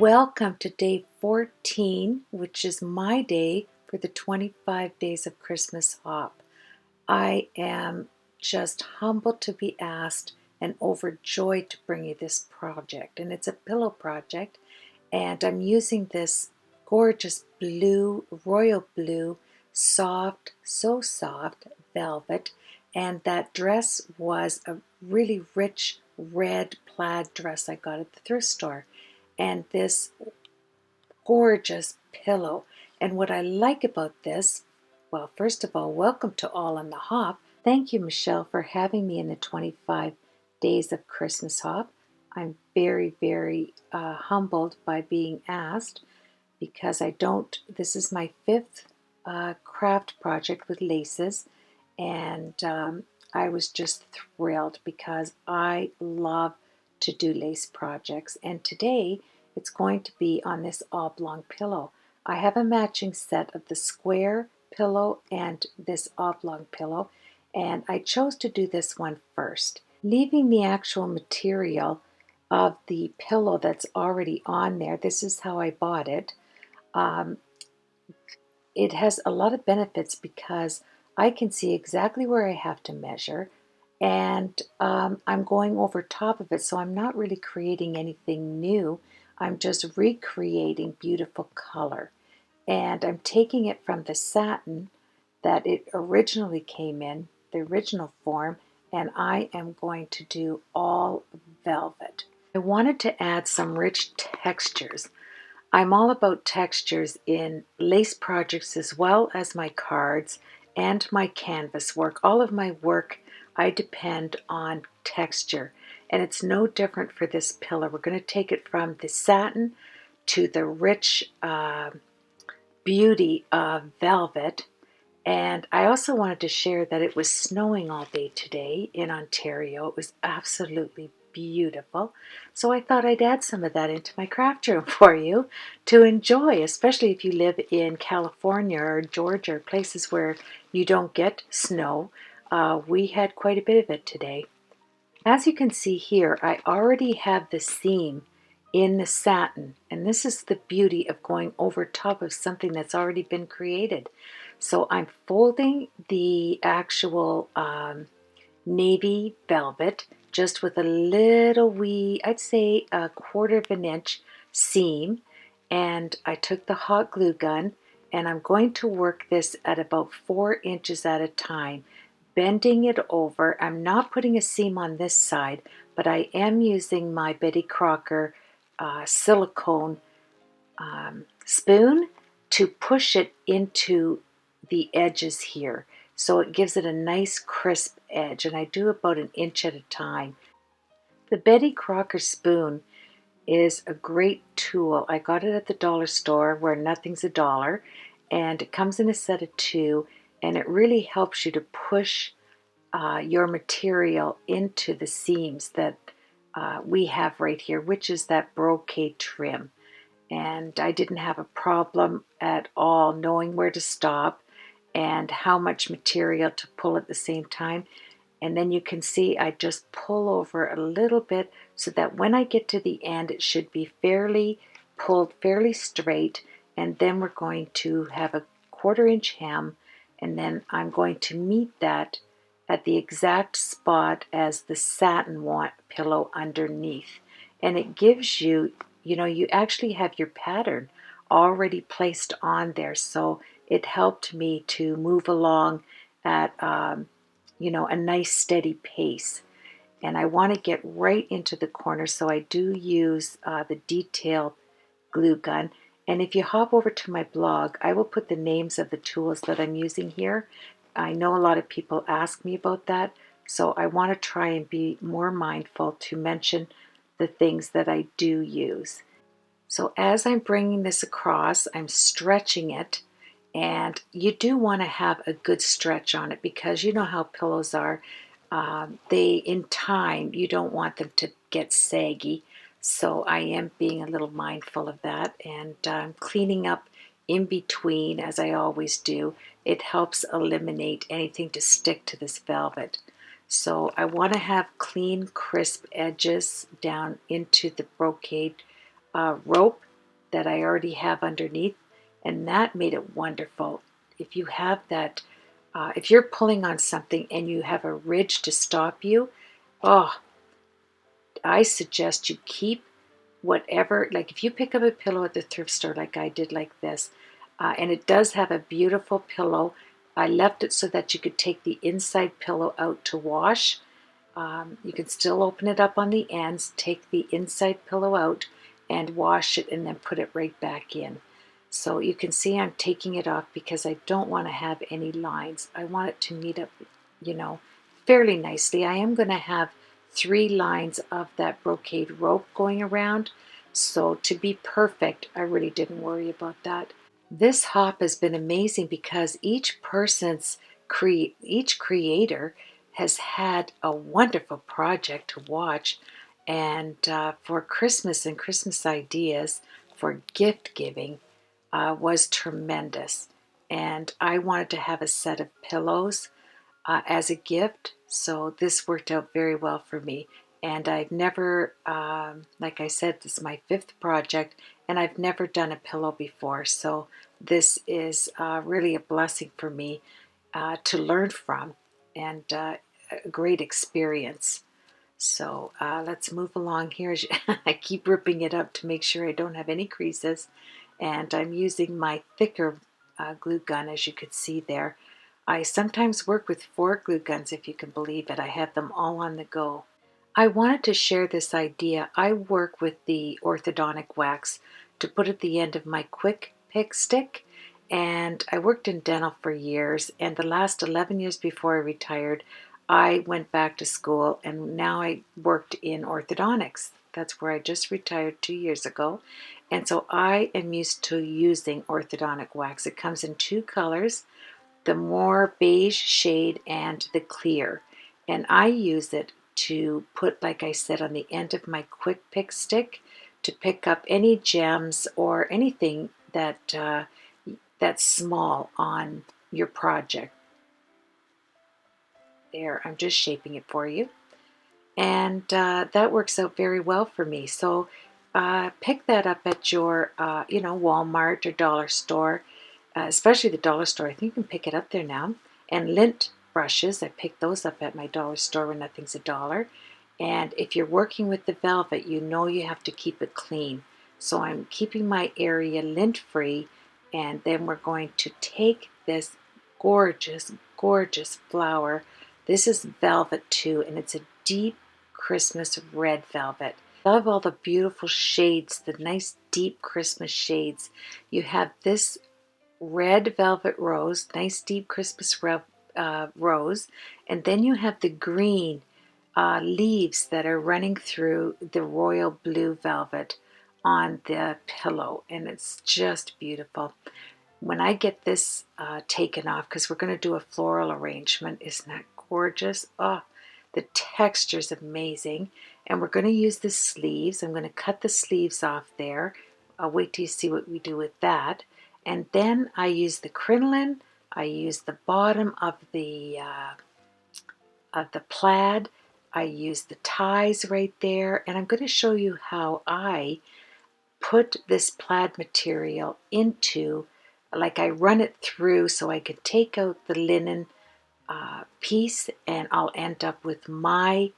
Welcome to day 14, which is my day for the 25 days of Christmas hop. I am just humbled to be asked and overjoyed to bring you this project. And it's a pillow project, and I'm using this gorgeous blue, royal blue, soft, so soft velvet. And that dress was a really rich red plaid dress I got at the thrift store. And this gorgeous pillow. And what I like about this, well, first of all, welcome to all on the hop. Thank you, Michelle, for having me in the 25 days of Christmas hop. I'm very, very humbled by being asked because this is my fifth craft project with laces. And I was just thrilled because I love to do lace projects. And today it's going to be on this oblong pillow. I have a matching set of the square pillow and this oblong pillow, and I chose to do this one first, leaving the actual material of the pillow that's already on there. This is how I bought it. It has a lot of benefits because I can see exactly where I have to measure, and I'm going over top of it, so I'm not really creating anything new. I'm just recreating beautiful color, and I'm taking it from the satin that it originally came in, the original form, and I am going to do all velvet. I wanted to add some rich textures. I'm all about textures in lace projects as well as my cards and my canvas work. All of my work, I depend on texture, and it's no different for this pillow. We're going to take it from the satin to the rich beauty of velvet. And I also wanted to share that it was snowing all day today in Ontario. It was absolutely beautiful. So I thought I'd add some of that into my craft room for you to enjoy, especially if you live in California or Georgia, or places where you don't get snow. We had quite a bit of it today. As you can see here, I already have the seam in the satin, and this is the beauty of going over top of something that's already been created. So I'm folding the actual navy velvet just with a little wee, I'd say a 1/4 of an inch seam, and I took the hot glue gun and I'm going to work this at about 4 inches at a time, bending it over. I'm not putting a seam on this side, but I am using my Betty Crocker silicone spoon to push it into the edges here. So it gives it a nice crisp edge, and I do about 1 inch at a time. The Betty Crocker spoon is a great tool. I got it at the dollar store where nothing's a dollar, and it comes in a set of 2, and it really helps you to push your material into the seams that we have right here, which is that brocade trim. And I didn't have a problem at all knowing where to stop and how much material to pull at the same time. And then you can see I just pull over a little bit so that when I get to the end it should be pulled fairly straight, and then we're going to have a 1/4 inch hem, and then I'm going to meet that at the exact spot as the satin pillow underneath. And it gives you, you actually have your pattern already placed on there, so it helped me to move along at a nice steady pace. And I want to get right into the corner, so I do use the detail glue gun. And if you hop over to my blog, I will put the names of the tools that I'm using here. I know a lot of people ask me about that, so I want to try and be more mindful to mention the things that I do use. So as I'm bringing this across, I'm stretching it, and you do want to have a good stretch on it because you know how pillows are. In time, you don't want them to get saggy. So I am being a little mindful of that, and cleaning up in between, as I always do. It helps eliminate anything to stick to this velvet. So I want to have clean, crisp edges down into the brocade rope that I already have underneath, and that made it wonderful. If you have that, if you're pulling on something and you have a ridge to stop you, oh, I suggest you keep whatever, like if you pick up a pillow at the thrift store like I did like this, and it does have a beautiful pillow. I left it so that you could take the inside pillow out to wash. You can still open it up on the ends, take the inside pillow out and wash it and then put it right back in. So you can see I'm taking it off because I don't want to have any lines. I want it to meet up, you know, fairly nicely. I am going to have 3 lines of that brocade rope going around. So to be perfect, I really didn't worry about that. This hop has been amazing because each creator has had a wonderful project to watch, and for Christmas and Christmas ideas for gift giving was tremendous. And I wanted to have a set of pillows as a gift, so this worked out very well for me. And I've never, like I said, this is my 5th project, and I've never done a pillow before, so this is really a blessing for me to learn from, and a great experience. So let's move along here. I keep ripping it up to make sure I don't have any creases, and I'm using my thicker glue gun, as you could see there. I sometimes work with 4 glue guns, if you can believe it. I have them all on the go. I wanted to share this idea. I work with the orthodontic wax to put at the end of my quick pick stick, and I worked in dental for years, and the last 11 years before I retired, I went back to school, and now I worked in orthodontics. That's where I just retired 2 years ago, and so I am used to using orthodontic wax. It comes in 2 colors, the more beige shade and the clear. And I use it to put, like I said, on the end of my quick pick stick to pick up any gems or anything that that's small on your project. There, I'm just shaping it for you. And that works out very well for me. So pick that up at your, Walmart or dollar store, especially the dollar store. I think you can pick it up there now. And lint brushes, I pick those up at my dollar store when nothing's a dollar. And if you're working with the velvet, you know you have to keep it clean. So I'm keeping my area lint free, and then we're going to take this gorgeous, gorgeous flower. This is velvet too, and it's a deep Christmas red velvet. I love all the beautiful shades, the nice deep Christmas shades. You have this red velvet rose, nice deep Christmas rose, and then you have the green leaves that are running through the royal blue velvet on the pillow, and it's just beautiful. When I get this taken off, because we're going to do a floral arrangement, isn't that gorgeous? Oh, the texture is amazing. And we're going to use the sleeves. I'm going to cut the sleeves off there. I'll wait till you see what we do with that. And then I use the crinoline. I use the bottom of the plaid. I use the ties right there. And I'm going to show you how I put this plaid material into, like I run it through so I could take out the linen piece, and I'll end up with my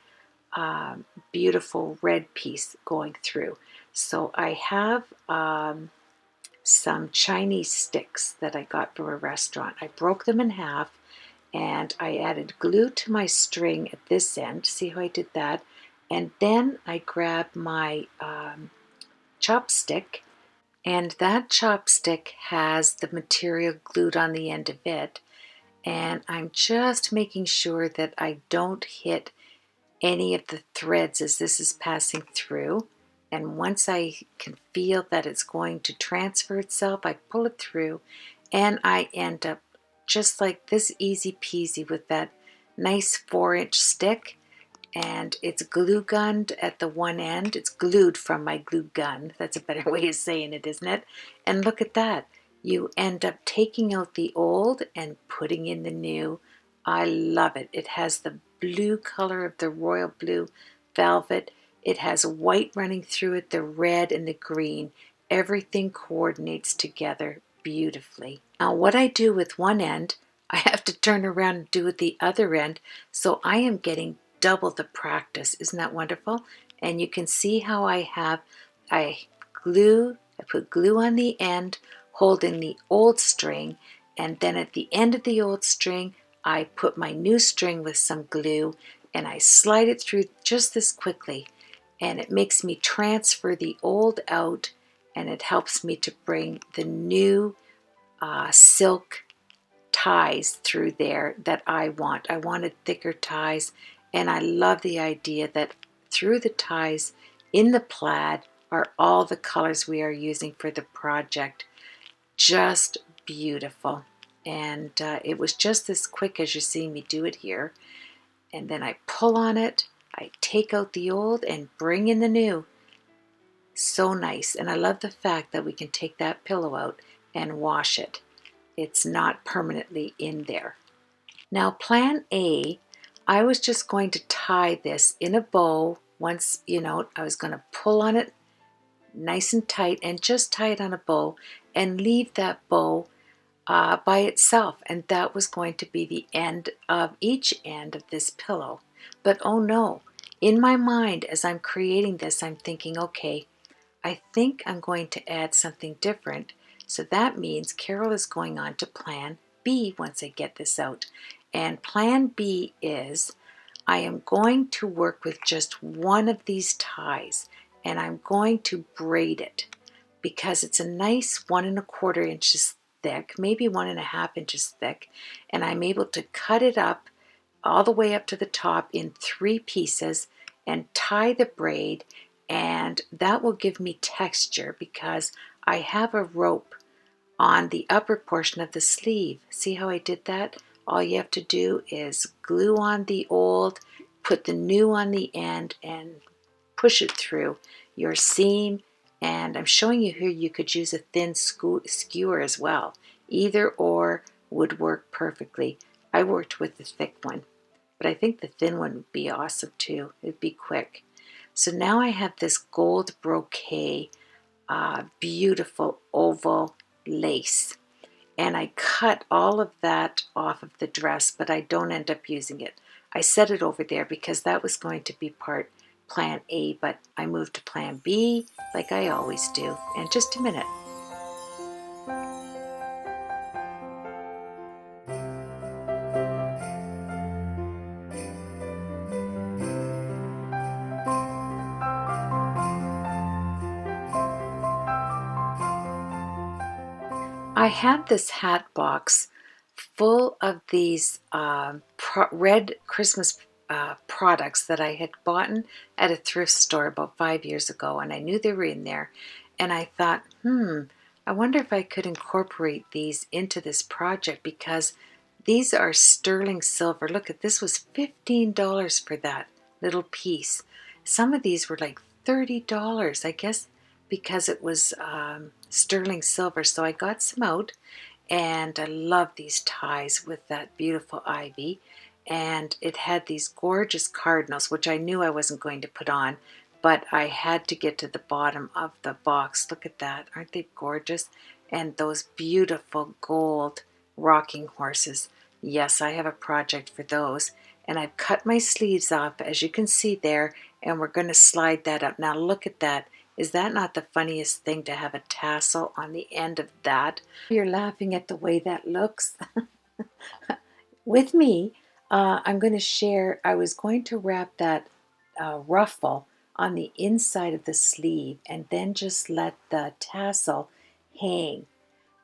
beautiful red piece going through. So I have some Chinese sticks that I got from a restaurant. I broke them in half, and I added glue to my string at this end. See how I did that? And then I grabbed my chopstick, and that chopstick has the material glued on the end of it, and I'm just making sure that I don't hit any of the threads as this is passing through. And once I can feel that it's going to transfer itself, I pull it through, and I end up just like this, easy peasy, with that nice 4-inch stick. And it's glue gunned at the one end. It's glued from my glue gun. That's a better way of saying it, isn't it? And look at that. You end up taking out the old and putting in the new. I love it. It has the blue color of the royal blue velvet. It has white running through it, the red and the green. everything coordinates together beautifully. Now what I do with one end, I have to turn around and do with the other end, so I am getting double the practice. Isn't that wonderful? And you can see how I put glue on the end holding the old string, and then at the end of the old string I put my new string with some glue and I slide it through just this quickly, and it makes me transfer the old out, and it helps me to bring the new silk ties through there that I want. I wanted thicker ties, and I love the idea that through the ties in the plaid are all the colors we are using for the project. Just beautiful. And it was just as quick as you see me do it here. And then I pull on it, I take out the old and bring in the new. So nice. And I love the fact that we can take that pillow out and wash it. It's not permanently in there. Now plan A, I was just going to tie this in a bow. Once, I was going to pull on it nice and tight and just tie it on a bow and leave that bow by itself, and that was going to be the end of each end of this pillow. But oh no, in my mind as I'm creating this, I'm thinking, okay, I think I'm going to add something different. So that means Carol is going on to plan B once I get this out. And plan B is I am going to work with just one of these ties, and I'm going to braid it because it's a nice 1¼ inches thick, maybe 1½ inches thick, and I'm able to cut it up all the way up to the top in 3 pieces and tie the braid, and that will give me texture because I have a rope on the upper portion of the sleeve. See how I did that? All you have to do is glue on the old, put the new on the end, and push it through your seam. And I'm showing you here you could use a thin skewer as well. Either or would work perfectly. I worked with the thick one, but I think the thin one would be awesome too. It'd be quick. So now I have this gold brocade, beautiful oval lace. And I cut all of that off of the dress, but I don't end up using it. I set it over there because that was going to be part plan A, but I moved to plan B like I always do. In just a minute. I had this hat box full of these red Christmas products that I had bought at a thrift store about 5 years ago, and I knew they were in there, and I thought, I wonder if I could incorporate these into this project because these are sterling silver. Look at this, was $15 for that little piece. Some of these were like $30, I guess, because it was sterling silver. So I got some out, and I love these ties with that beautiful ivy. And it had these gorgeous cardinals, which I knew I wasn't going to put on, but I had to get to the bottom of the box. Look at that. Aren't they gorgeous? And those beautiful gold rocking horses. Yes, I have a project for those. And I've cut my sleeves off, as you can see there, and we're going to slide that up. Now look at that. Is that not the funniest thing to have a tassel on the end of that? You're laughing at the way that looks. With me, I'm going to share, I was going to wrap that ruffle on the inside of the sleeve and then just let the tassel hang.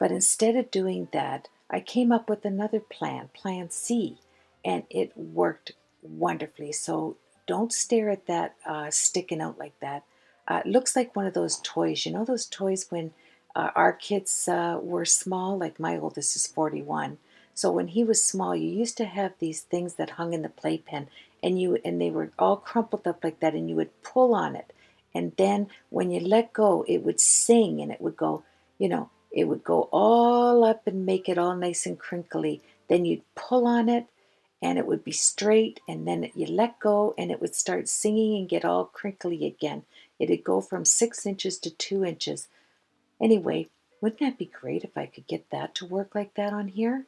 But instead of doing that, I came up with another plan, plan C, and it worked wonderfully. So don't stare at that sticking out like that. It looks like one of those toys. You know those toys when our kids were small? Like my oldest is 41. So when he was small, you used to have these things that hung in the playpen, and they were all crumpled up like that, and you would pull on it. And then when you let go, it would sing, and it would go, it would go all up and make it all nice and crinkly. Then you'd pull on it, and it would be straight, and then you let go, and it would start singing and get all crinkly again. It'd go from 6 inches to 2 inches. Anyway, wouldn't that be great if I could get that to work like that on here?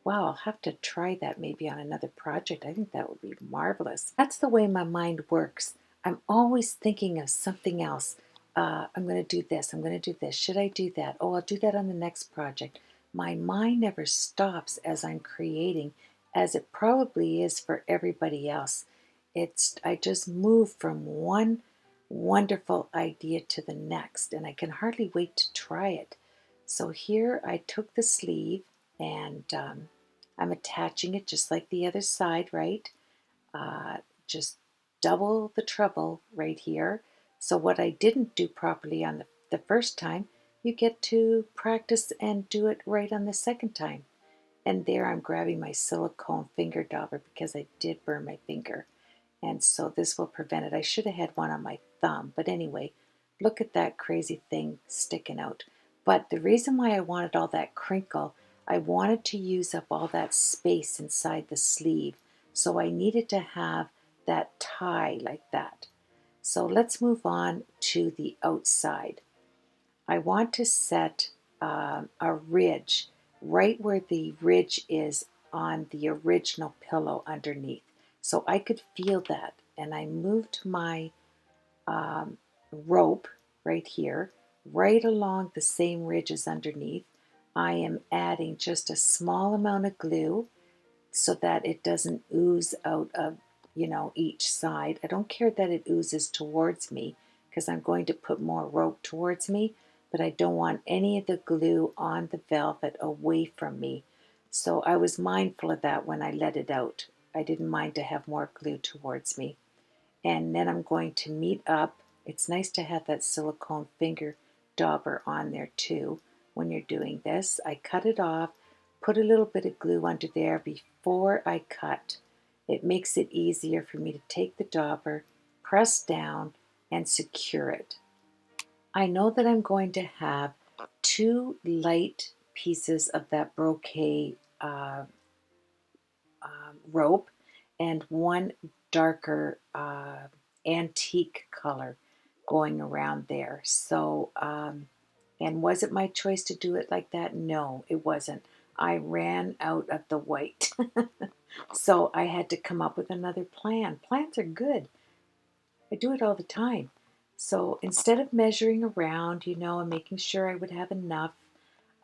Wow, I'll have to try that maybe on another project. I think that would be marvelous. That's the way my mind works. I'm always thinking of something else. I'm going to do this. I'm going to do this. Should I do that? Oh, I'll do that on the next project. My mind never stops as I'm creating, as it probably is for everybody else. I just move from one wonderful idea to the next, and I can hardly wait to try it. So here I took the sleeve and I'm attaching it just like the other side, right? Just double the trouble right here. So what I didn't do properly on the first time, you get to practice and do it right on the second time. And there I'm grabbing my silicone finger dauber because I did burn my finger. And so this will prevent it. I should have had one on my thumb. But anyway, look at that crazy thing sticking out. But the reason why I wanted all that crinkle, I wanted to use up all that space inside the sleeve. So I needed to have that tie like that. So let's move on to the outside. I want to set a ridge right where the ridge is on the original pillow underneath. So I could feel that. And I moved my rope right here, right along the same ridge as underneath. I am adding just a small amount of glue so that it doesn't ooze out of, each side. I don't care that it oozes towards me because I'm going to put more rope towards me, but I don't want any of the glue on the velvet away from me. So I was mindful of that when I let it out. I didn't mind to have more glue towards me. And then I'm going to meet up. It's nice to have that silicone finger dauber on there too when you're doing this. I cut it off, put a little bit of glue under there before I cut. It makes it easier for me to take the dauber, press down, and secure it. I know that I'm going to have two light pieces of that brocade rope and one darker antique color going around there. So, and was it my choice to do it like that? No, it wasn't. I ran out of the white. So I had to come up with another plan. Plans are good. I do it all the time. So instead of measuring around, and making sure I would have enough,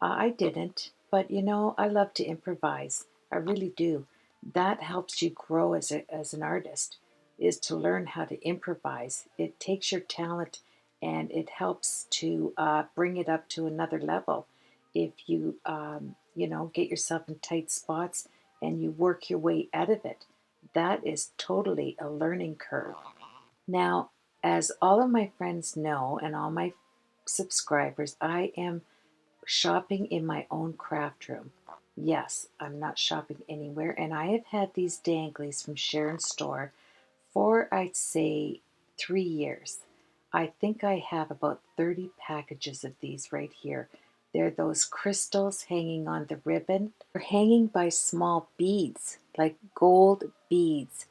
I didn't, but I love to improvise. I really do. That helps you grow as an artist, is to learn how to improvise. It takes your talent and it helps to bring it up to another level. If you, get yourself in tight spots and you work your way out of it, that is totally a learning curve. Now, as all of my friends know and all my subscribers, I am shopping in my own craft room. Yes, I'm not shopping anywhere, and I have had these danglies from Sharon's store for, I'd say, 3 years. I think I have about 30 packages of these right here. They're those crystals hanging on the ribbon. They're hanging by small beads, like gold beads.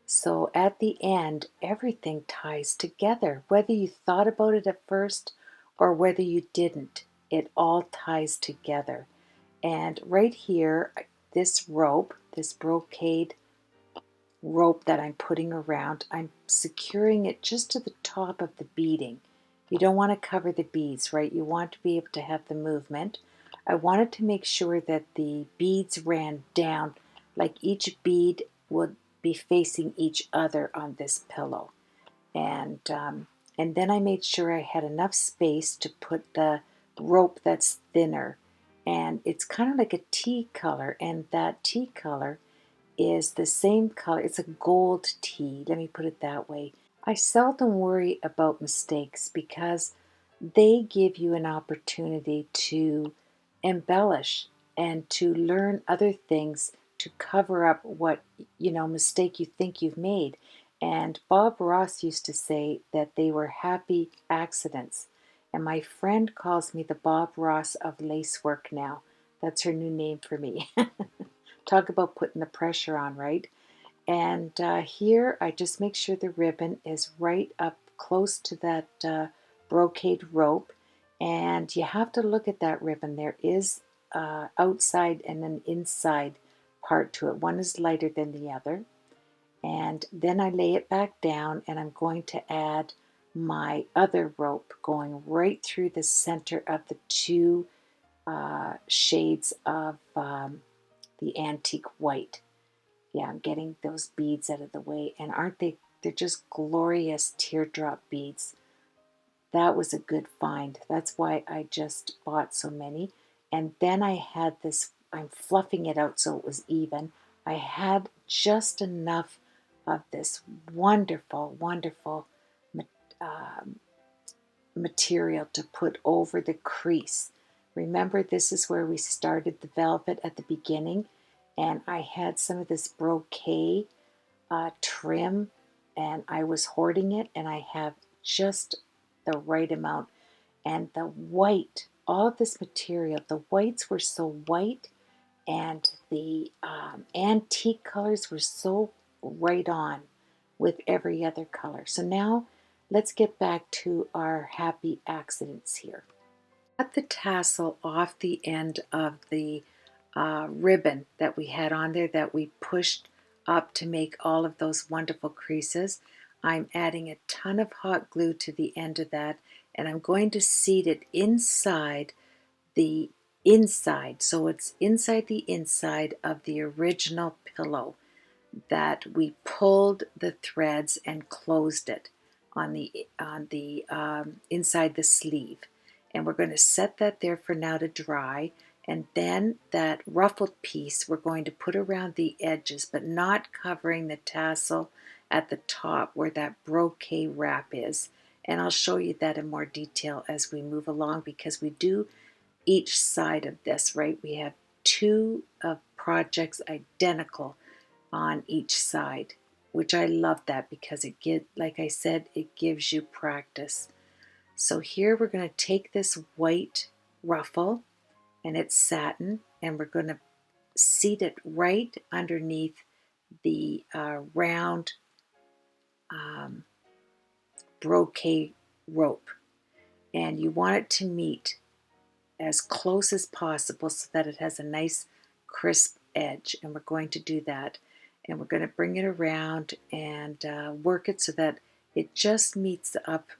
So at the end, everything ties together. Whether you thought about it at first or whether you didn't, it all ties together. And right here, this rope, this brocade rope that I'm putting around, I'm securing it just to the top of the beading. You don't want to cover the beads, right? You want to be able to have the movement. I wanted to make sure that the beads ran down, like each bead would be facing each other on this pillow. And then I made sure I had enough space to put the rope that's thinner. And it's kind of like a tea color, and that tea color is the same color. It's a gold tea, let me put it that way. I seldom worry about mistakes because they give you an opportunity to embellish and to learn other things to cover up what mistake you think you've made. And Bob Ross used to say that they were happy accidents. And my friend calls me the Bob Ross of lacework now. That's her new name for me. Talk about putting the pressure on, right? And here I just make sure the ribbon is right up close to that brocade rope. And you have to look at that ribbon. There is outside and an inside part to it. One is lighter than the other. And then I lay it back down, and I'm going to add my other rope going right through the center of the two shades of the antique white. Yeah, I'm getting those beads out of the way, and aren't they? They're just glorious teardrop beads. That was a good find. That's why I just bought so many. And then I had this, I'm fluffing it out so it was even. I had just enough of this wonderful, wonderful material to put over the crease. Remember, this is where we started the velvet at the beginning, and I had some of this brocade trim, and I was hoarding it, and I have just the right amount. And the white, all of this material, the whites were so white, and the antique colors were so right on with every other color. So now let's get back to our happy accidents here. Cut the tassel off the end of the ribbon that we had on there that we pushed up to make all of those wonderful creases. I'm adding a ton of hot glue to the end of that, and I'm going to seat it inside the inside. So it's inside the inside of the original pillow that we pulled the threads and closed it on the inside the sleeve. And we're going to set that there for now to dry. And then that ruffled piece we're going to put around the edges, but not covering the tassel at the top where that brocade wrap is. And I'll show you that in more detail as we move along, because we do each side of this, right? We have two projects identical on each side, which I love that because like I said, it gives you practice. So here we're going to take this white ruffle, and it's satin, and we're going to seat it right underneath the round brocade rope. And you want it to meet as close as possible so that it has a nice crisp edge, and we're going to do that. And we're going to bring it around and work it so that it just meets up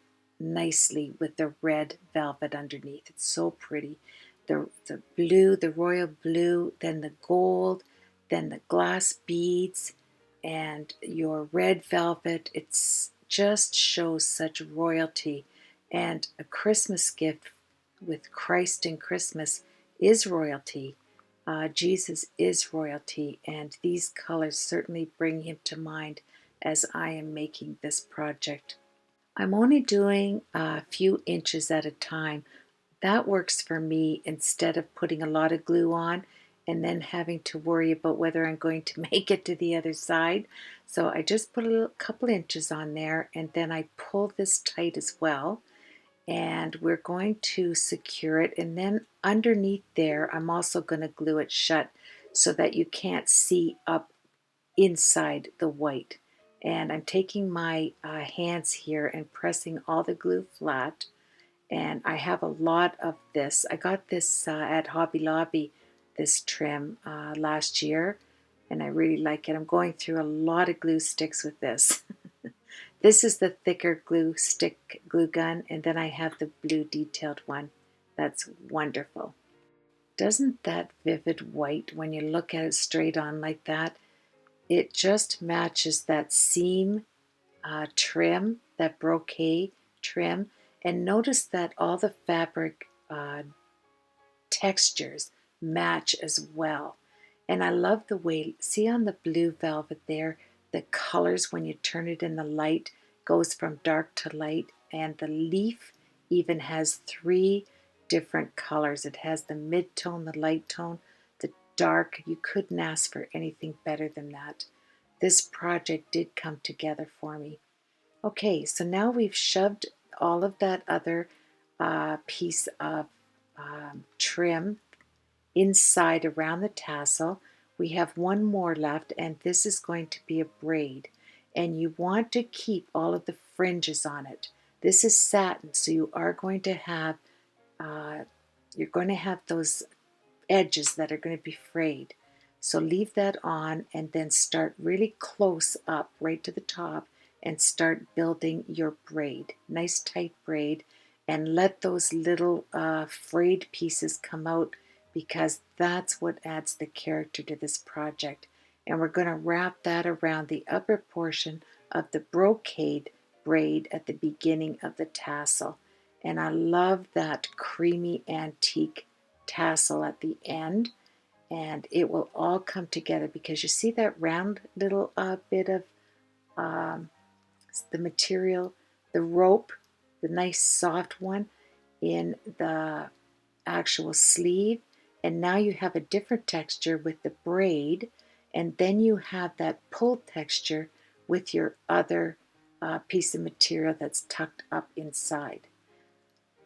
nicely with the red velvet underneath. It's so pretty. The blue, the royal blue, then the gold, then the glass beads, and your red velvet. It's just shows such royalty, and a Christmas gift with Christ in Christmas is royalty. Jesus is royalty, and these colors certainly bring him to mind as I am making this project. I'm only doing a few inches at a time. That works for me instead of putting a lot of glue on and then having to worry about whether I'm going to make it to the other side. So I just put a couple inches on there, and then I pull this tight as well. And we're going to secure it, and then underneath there I'm also going to glue it shut so that you can't see up inside the white. And I'm taking my hands here and pressing all the glue flat, and I have a lot of this. I got this at Hobby Lobby, this trim last year, and I really like it. I'm going through a lot of glue sticks with this. This is the thicker glue stick glue gun, and then I have the blue detailed one. That's wonderful. Doesn't that vivid white, when you look at it straight on like that, it just matches that seam trim, that brocade trim. And notice that all the fabric textures match as well. And I love the way, see on the blue velvet there, the colors when you turn it in the light goes from dark to light, and the leaf even has three different colors. It has the mid-tone, the light tone, the dark. You couldn't ask for anything better than that. This project did come together for me. Okay, so now we've shoved all of that other piece of trim inside around the tassel. We have one more left, and this is going to be a braid, and you want to keep all of the fringes on it. This is satin, so you are going to have you're going to have those edges that are going to be frayed. So leave that on and then start really close up right to the top and start building your braid. Nice tight braid, and let those little frayed pieces come out, because that's what adds the character to this project. And we're going to wrap that around the upper portion of the brocade braid at the beginning of the tassel. And I love that creamy antique tassel at the end, and it will all come together because you see that round little bit of um, the material, the rope, the nice soft one in the actual sleeve, and now you have a different texture with the braid, and then you have that pull texture with your other piece of material that's tucked up inside.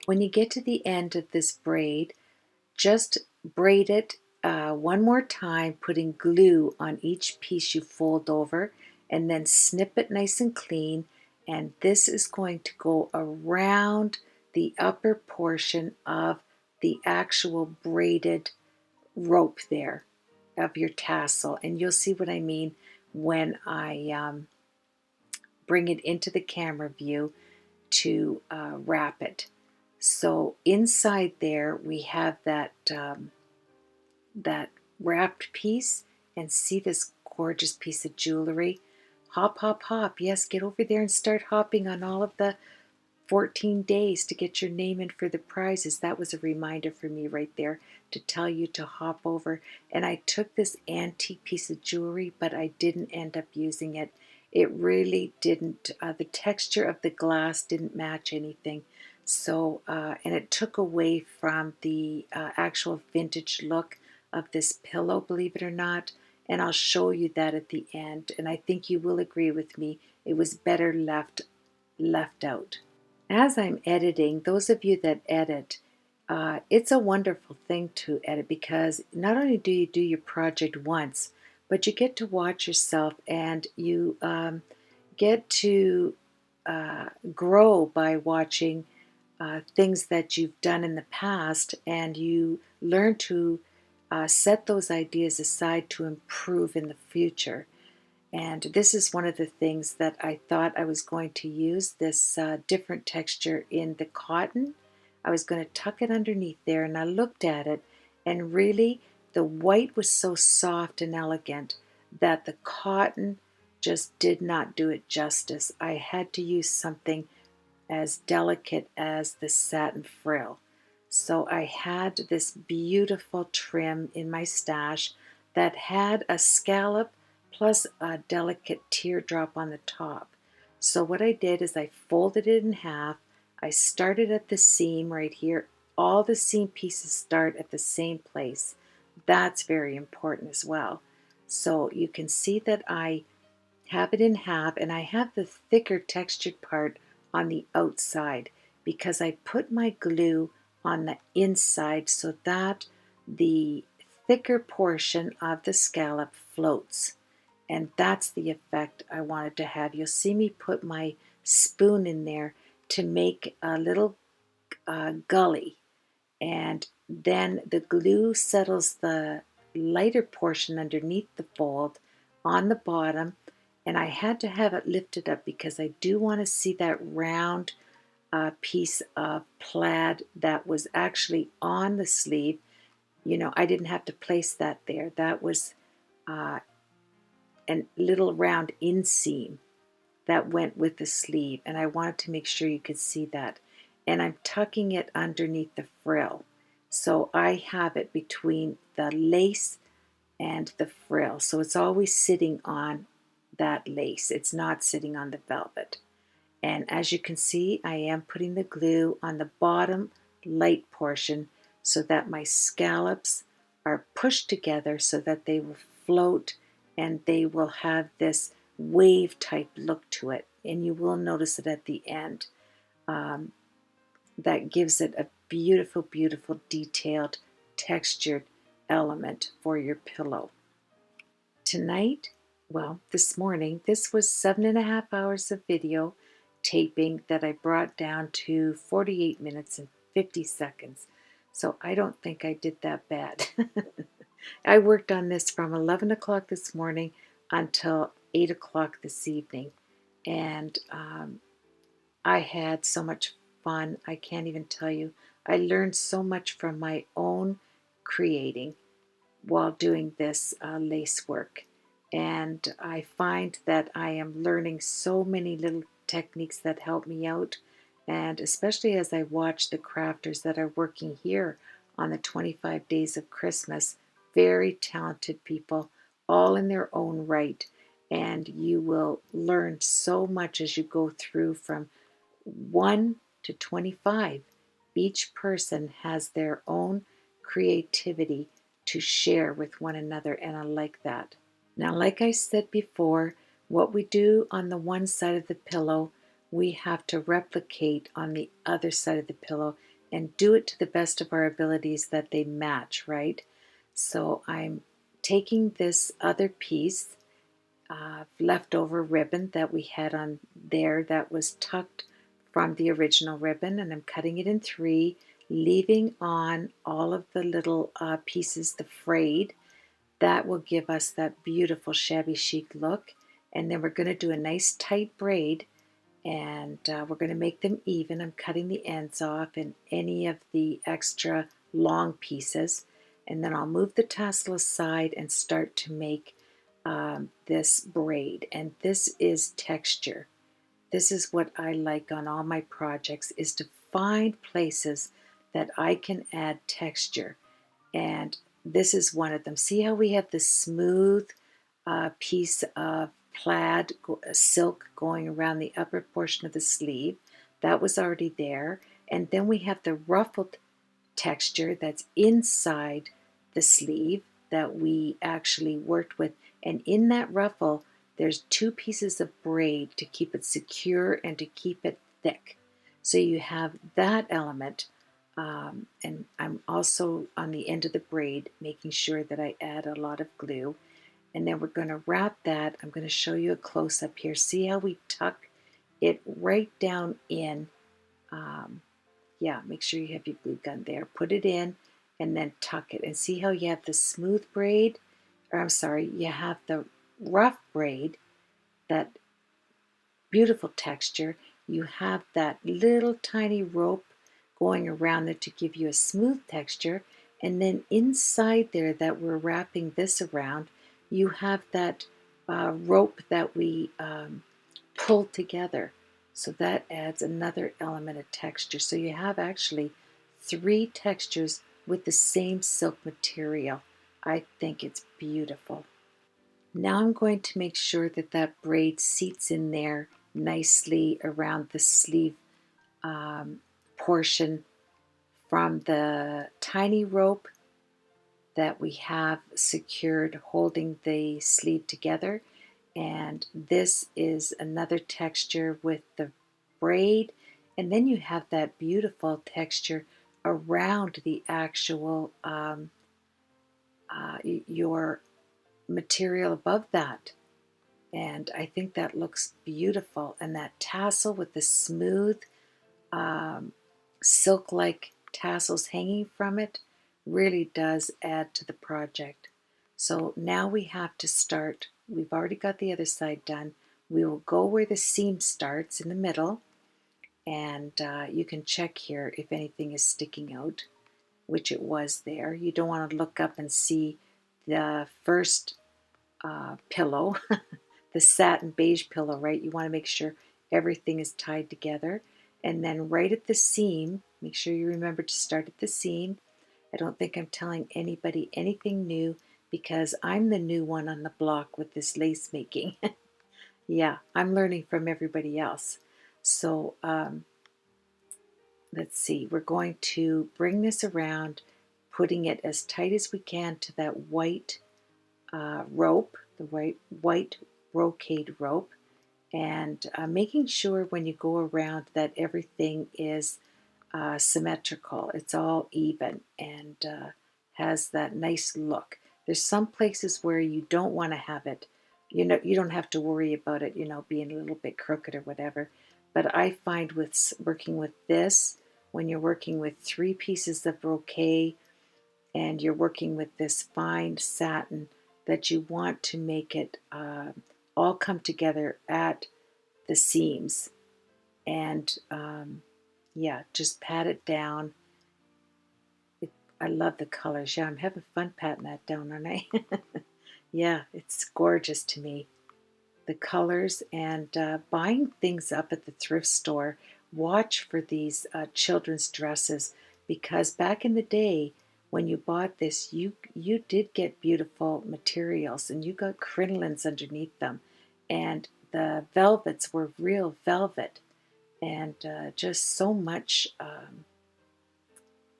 When you get to the end of this braid, just braid it one more time, putting glue on each piece you fold over, and then snip it nice and clean. And this is going to go around the upper portion of the actual braided rope there of your tassel. And you'll see what I mean when I bring it into the camera view to wrap it. So inside there we have that wrapped piece, and see this gorgeous piece of jewelry. Hop, hop, hop. Yes, get over there and start hopping on all of the 14 days to get your name in for the prizes. That was a reminder for me right there to tell you to hop over. And I took this antique piece of jewelry, but I didn't end up using it. It really didn't, the texture of the glass didn't match anything. So, and it took away from the actual vintage look of this pillow, believe it or not. And I'll show you that at the end. And I think you will agree with me. It was better left out. As I'm editing, those of you that edit, it's a wonderful thing to edit, because not only do you do your project once, but you get to watch yourself, and you get to grow by watching things that you've done in the past, and you learn to set those ideas aside to improve in the future. And this is one of the things that I thought I was going to use, this different texture in the cotton. I was going to tuck it underneath there, and I looked at it, and really the white was so soft and elegant that the cotton just did not do it justice. I had to use something as delicate as the satin frill. So I had this beautiful trim in my stash that had a scallop plus a delicate teardrop on the top. So what I did is I folded it in half. I started at the seam right here. All the seam pieces start at the same place. That's very important as well. So you can see that I have it in half, and I have the thicker textured part on the outside because I put my glue on the inside so that the thicker portion of the scallop floats. And that's the effect I wanted to have. You'll see me put my spoon in there to make a little gully, and then the glue settles the lighter portion underneath the fold on the bottom. And I had to have it lifted up because I do want to see that round piece of plaid that was actually on the sleeve. You know, I didn't have to place that there. That was a little round inseam that went with the sleeve, and I wanted to make sure you could see that. And I'm tucking it underneath the frill. So I have it between the lace and the frill. So it's always sitting on that lace. It's not sitting on the velvet. And as you can see, I am putting the glue on the bottom light portion so that my scallops are pushed together so that they will float, and they will have this wave type look to it. And you will notice it at the end. That gives it a beautiful, beautiful, detailed, textured element for your pillow. Tonight, well, this morning, this was 7.5 hours of video taping that I brought down to 48 minutes and 50 seconds. So I don't think I did that bad. I worked on this from 11 o'clock this morning until 8 o'clock this evening. And I had so much fun. I can't even tell you. I learned so much from my own creating while doing this lace work. And I find that I am learning so many little techniques that help me out. And especially as I watch the crafters that are working here on the 25 days of Christmas, very talented people, all in their own right. And you will learn so much as you go through from 1 to 25. Each person has their own creativity to share with one another, and I like that. Now, like I said before, what we do on the one side of the pillow, we have to replicate on the other side of the pillow and do it to the best of our abilities that they match, right? So I'm taking this other piece, leftover ribbon that we had on there that was tucked from the original ribbon, and I'm cutting it in 3, leaving on all of the little pieces, the frayed. That will give us that beautiful shabby chic look. And then we're going to do a nice tight braid, and we're going to make them even. I'm cutting the ends off and any of the extra long pieces. And then I'll move the tassel aside and start to make this braid. And this is texture. This is what I like on all my projects, is to find places that I can add texture. And this is one of them. See how we have this smooth piece of plaid silk going around the upper portion of the sleeve. That was already there. And then we have the ruffled texture that's inside the sleeve that we actually worked with. And in that ruffle, there's 2 pieces of braid to keep it secure and to keep it thick. So you have that element. And I'm also on the end of the braid making sure that I add a lot of glue. And then we're going to wrap that. I'm going to show you a close-up here. See how we tuck it right down in. Yeah, make sure you have your glue gun there. Put it in and then tuck it. And see how you have the smooth braid, or I'm sorry, you have the rough braid, that beautiful texture. You have that little tiny rope going around it to give you a smooth texture. And then inside there that we're wrapping this around, you have that rope that we pull together. So that adds another element of texture. So you have actually 3 textures with the same silk material. I think it's beautiful. Now I'm going to make sure that that braid seats in there nicely around the sleeve portion from the tiny rope that we have secured holding the sleeve together. And this is another texture with the braid. And then you have that beautiful texture around the actual your material above that. And I think that looks beautiful. And that tassel with the smooth silk-like tassels hanging from it really does add to the project. So now we have to start. We've already got the other side done. We will go where the seam starts in the middle, and you can check here if anything is sticking out, which it was there. You don't want to look up and see the first pillow, the satin beige pillow, right? You want to make sure everything is tied together. And then right at the seam, make sure you remember to start at the seam. I don't think I'm telling anybody anything new because I'm the new one on the block with this lace making. Yeah, I'm learning from everybody else. So let's see, we're going to bring this around, putting it as tight as we can to that white rope, the white brocade rope, and making sure when you go around that everything is symmetrical. It's all even and has that nice look. There's some places where you don't want to have it. You know, you don't have to worry about it, being a little bit crooked or whatever. But I find with working with this, when you're working with 3 pieces of brocade and you're working with this fine satin, that you want to make it all come together at the seams. And yeah, just pat it down. I love the colors. Yeah, I'm having fun patting that down, aren't I? Yeah, it's gorgeous to me. The colors, and buying things up at the thrift store. Watch for these children's dresses, because back in the day when you bought this, you did get beautiful materials, and you got crinolines underneath them, and the velvets were real velvet, and just so much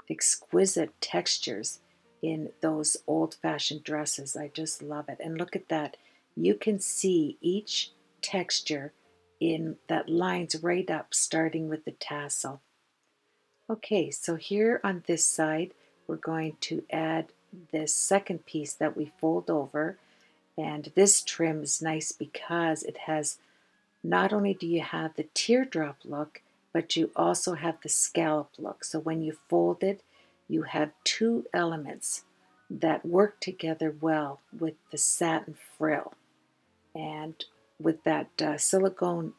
exquisite textures in those old-fashioned dresses. I just love it. And look at that. You can see each texture in that lines right up, starting with the tassel. Okay, so here on this side, we're going to add this second piece that we fold over. And this trim is nice because it has, not only do you have the teardrop look, but you also have the scallop look. So when you fold it, you have 2 elements that work together well with the satin frill. And with that silicone,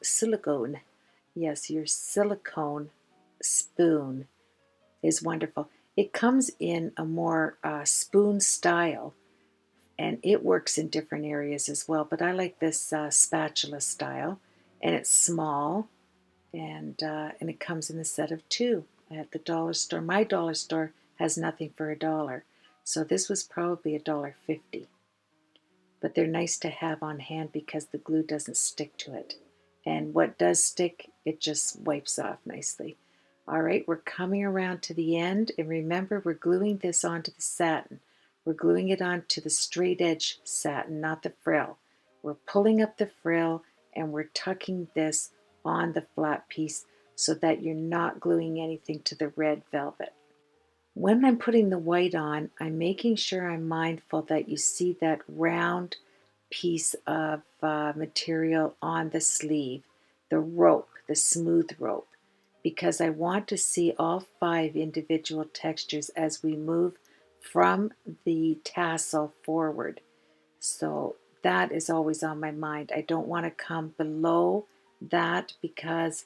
yes, your silicone spoon is wonderful. It comes in a more spoon style, and it works in different areas as well. But I like this spatula style, and it's small, and it comes in a set of 2 at the dollar store. My dollar store has nothing for $1, so this was probably $1.50. But they're nice to have on hand because the glue doesn't stick to it, and what does stick, it just wipes off nicely. All right, we're coming around to the end, and remember, we're gluing this onto the satin. We're gluing it onto the straight edge satin, not the frill. We're pulling up the frill, and we're tucking this on the flat piece so that you're not gluing anything to the red velvet. When I'm putting the white on, I'm making sure I'm mindful that you see that round piece of material on the sleeve, the rope, the smooth rope, because I want to see all 5 individual textures as we move from the tassel forward. So that is always on my mind. I don't want to come below that, because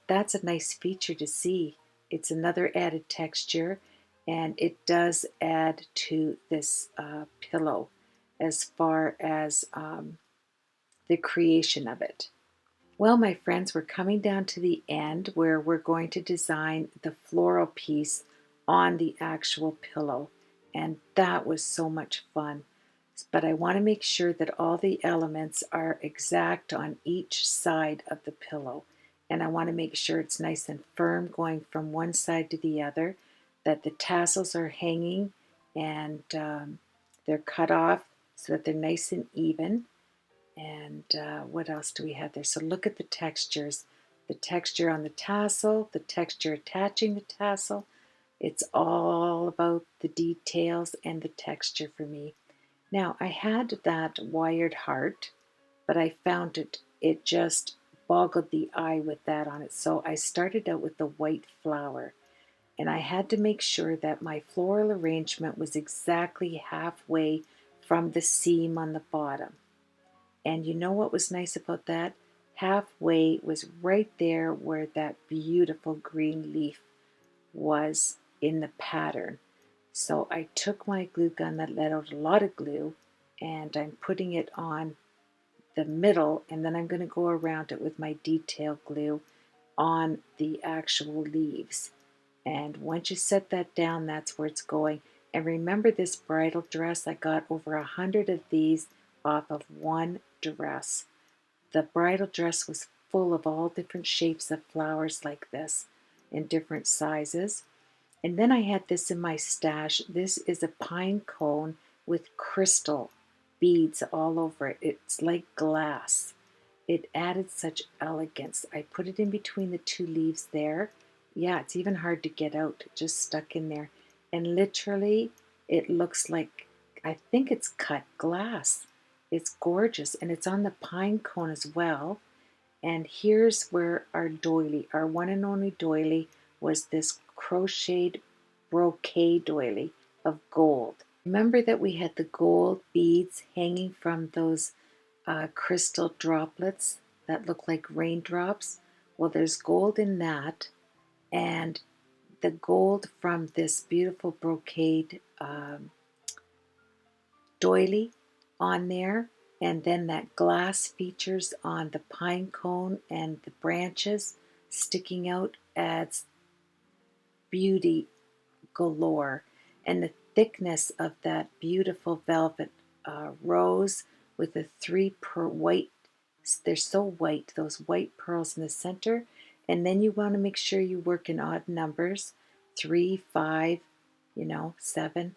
that's a nice feature to see. It's another added texture, and it does add to this pillow as far as the creation of it. Well, my friends, we're coming down to the end where we're going to design the floral piece on the actual pillow, and that was so much fun. But I want to make sure that all the elements are exact on each side of the pillow, and I want to make sure it's nice and firm going from one side to the other, that the tassels are hanging, and they're cut off so that they're nice and even. And what else do we have there? So look at the textures. The texture on the tassel, the texture attaching the tassel. It's all about the details and the texture for me. Now, I had that wired heart, but I found it just boggled the eye with that on it. So I started out with the white flower, and I had to make sure that my floral arrangement was exactly halfway from the seam on the bottom. And you know what was nice about that? Halfway was right there where that beautiful green leaf was in the pattern. So I took my glue gun that let out a lot of glue, and I'm putting it on the middle, and then I'm going to go around it with my detail glue on the actual leaves. And once you set that down, that's where it's going. And remember, this bridal dress, I got over 100 of these off of one dress. The bridal dress was full of all different shapes of flowers like this in different sizes. And then I had this in my stash. This is a pine cone with crystal beads all over it. It's like glass. It added such elegance. I put it in between the 2 leaves there. Yeah, it's even hard to get out. It just stuck in there. And literally, it looks like, I think it's cut glass. It's gorgeous, and it's on the pine cone as well. And here's where our doily, our one and only doily, was this crocheted brocade doily of gold. Remember that we had the gold beads hanging from those crystal droplets that look like raindrops? Well, there's gold in that, and the gold from this beautiful brocade doily on there, and then that glass features on the pine cone and the branches sticking out adds beauty galore. And the thickness of that beautiful velvet rose with the three white, they're so white, those white pearls in the center. And then you want to make sure you work in odd numbers, 3, 5, 7,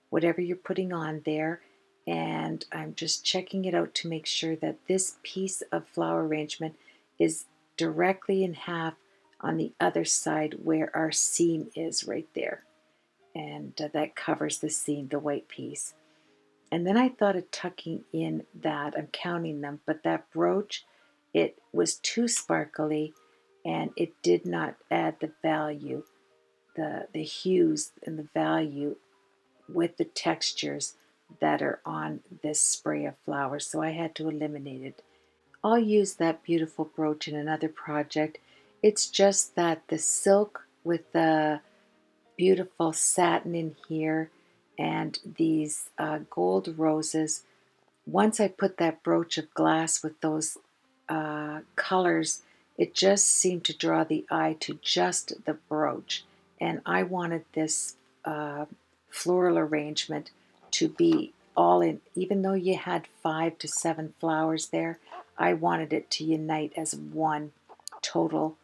whatever you're putting on there. And I'm just checking it out to make sure that this piece of flower arrangement is directly in half on the other side where our seam is right there. And that covers the seam, the white piece. And then I thought of tucking in that, I'm counting them, but that brooch, it was too sparkly and it did not add the value, the hues and the value with the textures that are on this spray of flowers, so I had to eliminate it. I'll use that beautiful brooch in another project. It's just that the silk with the beautiful satin in here and these gold roses, once I put that brooch of glass with those colors, it just seemed to draw the eye to just the brooch. And I wanted this floral arrangement to be all in, even though you had 5 to 7 flowers there, I wanted it to unite as one total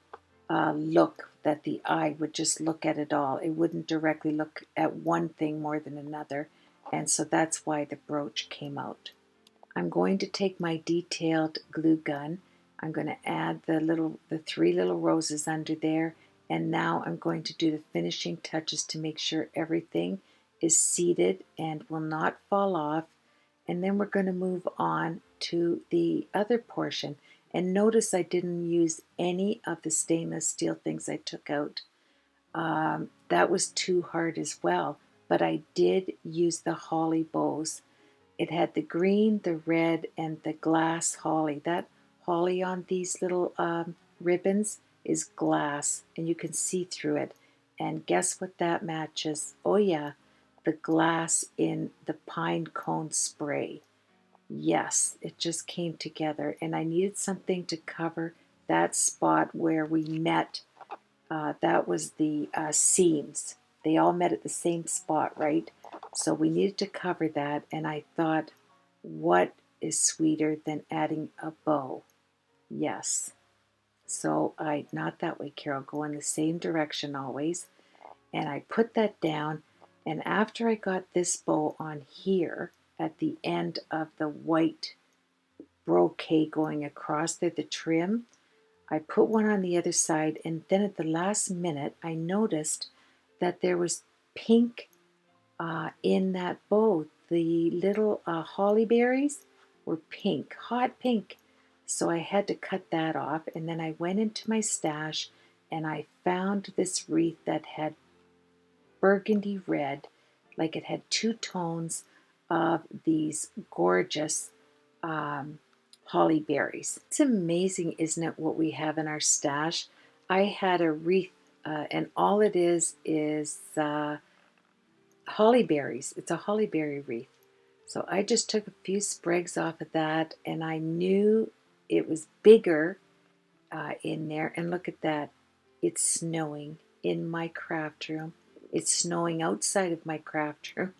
look that the eye would just look at it all. It wouldn't directly look at one thing more than another. And so that's why the brooch came out. I'm going to take my detailed glue gun. I'm going to add the 3 little roses under there. And now I'm going to do the finishing touches to make sure everything is seated and will not fall off. And then we're going to move on to the other portion. And notice I didn't use any of the stainless steel things I took out. That was too hard as well. But I did use the holly bows. It had the green, the red, and the glass holly. That holly on these little ribbons is glass, and you can see through it. And guess what that matches? Oh yeah, the glass in the pine cone spray. Yes, it just came together, and I needed something to cover that spot where we met. That was the seams. They all met at the same spot, right? So we needed to cover that, and I thought, what is sweeter than adding a bow? Yes. So not that way, Carol, go in the same direction always. And I put that down, and after I got this bow on here at the end of the white brocade going across there, the trim, I put one on the other side, and then at the last minute I noticed that there was pink in that bow. The little holly berries were pink, hot pink. So I had to cut that off, and then I went into my stash and I found this wreath that had burgundy red, like it had 2 tones of these gorgeous holly berries. It's amazing, isn't it, what we have in our stash? I had a wreath, and all it is holly berries. It's a holly berry wreath. So I just took a few sprigs off of that, and I knew it was bigger in there. And look at that. It's snowing in my craft room. It's snowing outside of my craft room.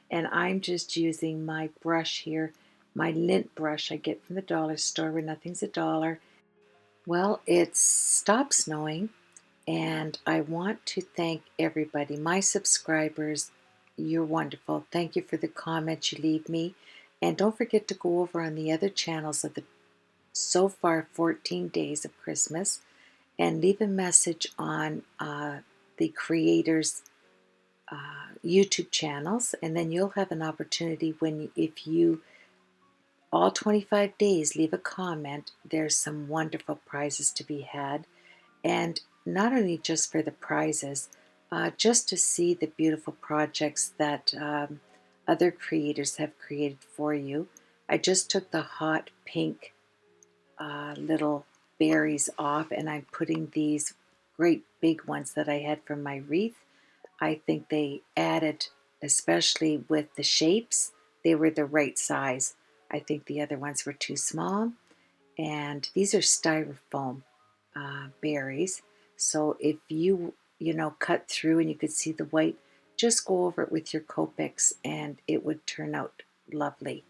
And I'm just using my brush here, my lint brush I get from the dollar store where nothing's a dollar. Well, it's stopped snowing, and I want to thank everybody, my subscribers. You're wonderful. Thank you for the comments you leave me. And don't forget to go over on the other channels of the so far 14 days of Christmas and leave a message on the creators' YouTube channels, and then you'll have an opportunity if you all 25 days leave a comment, there's some wonderful prizes to be had. And not only just for the prizes, just to see the beautiful projects that other creators have created for you. I just took the hot pink little berries off, and I'm putting these great big ones that I had from my wreath. I think they added, especially with the shapes, they were the right size. I think the other ones were too small. And these are styrofoam berries. So if you cut through and you could see the white, just go over it with your Copics and it would turn out lovely.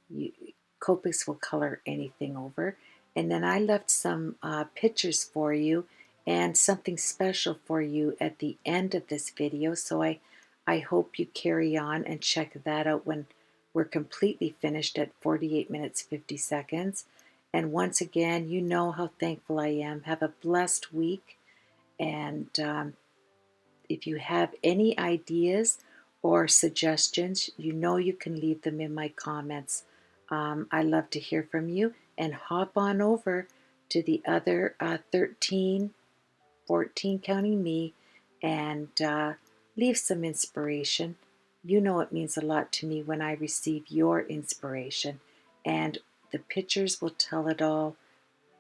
You, Copics will color anything over. And then I left some pictures for you and something special for you at the end of this video. So I hope you carry on and check that out when we're completely finished at 48 minutes 50 seconds. And once again, you know how thankful I am. Have a blessed week. And if you have any ideas or suggestions, you know you can leave them in my comments. I love to hear from you, and hop on over to the other 13, 14 counting me, and leave some inspiration. You know it means a lot to me when I receive your inspiration, and the pictures will tell it all.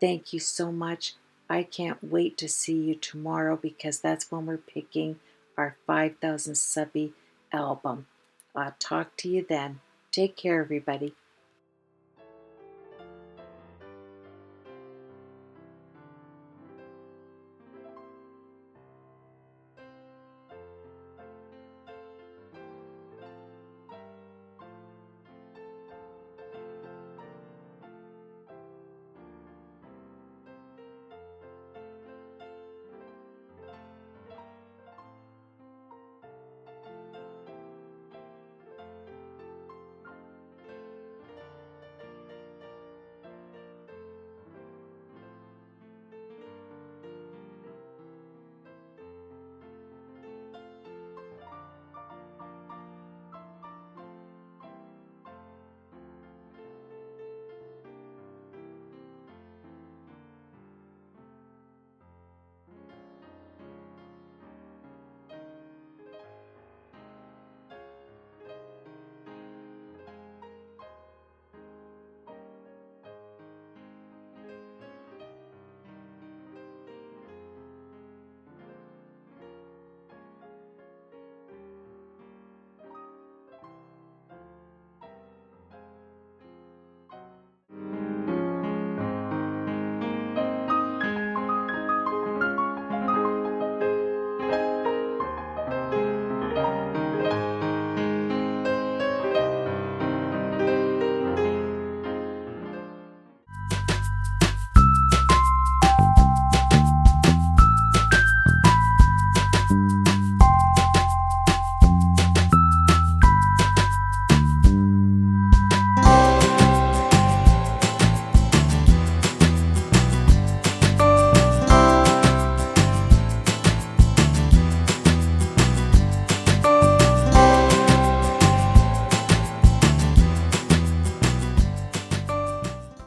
Thank you so much. I can't wait to see you tomorrow because that's when we're picking our 5,000 subby album. I'll talk to you then. Take care, everybody.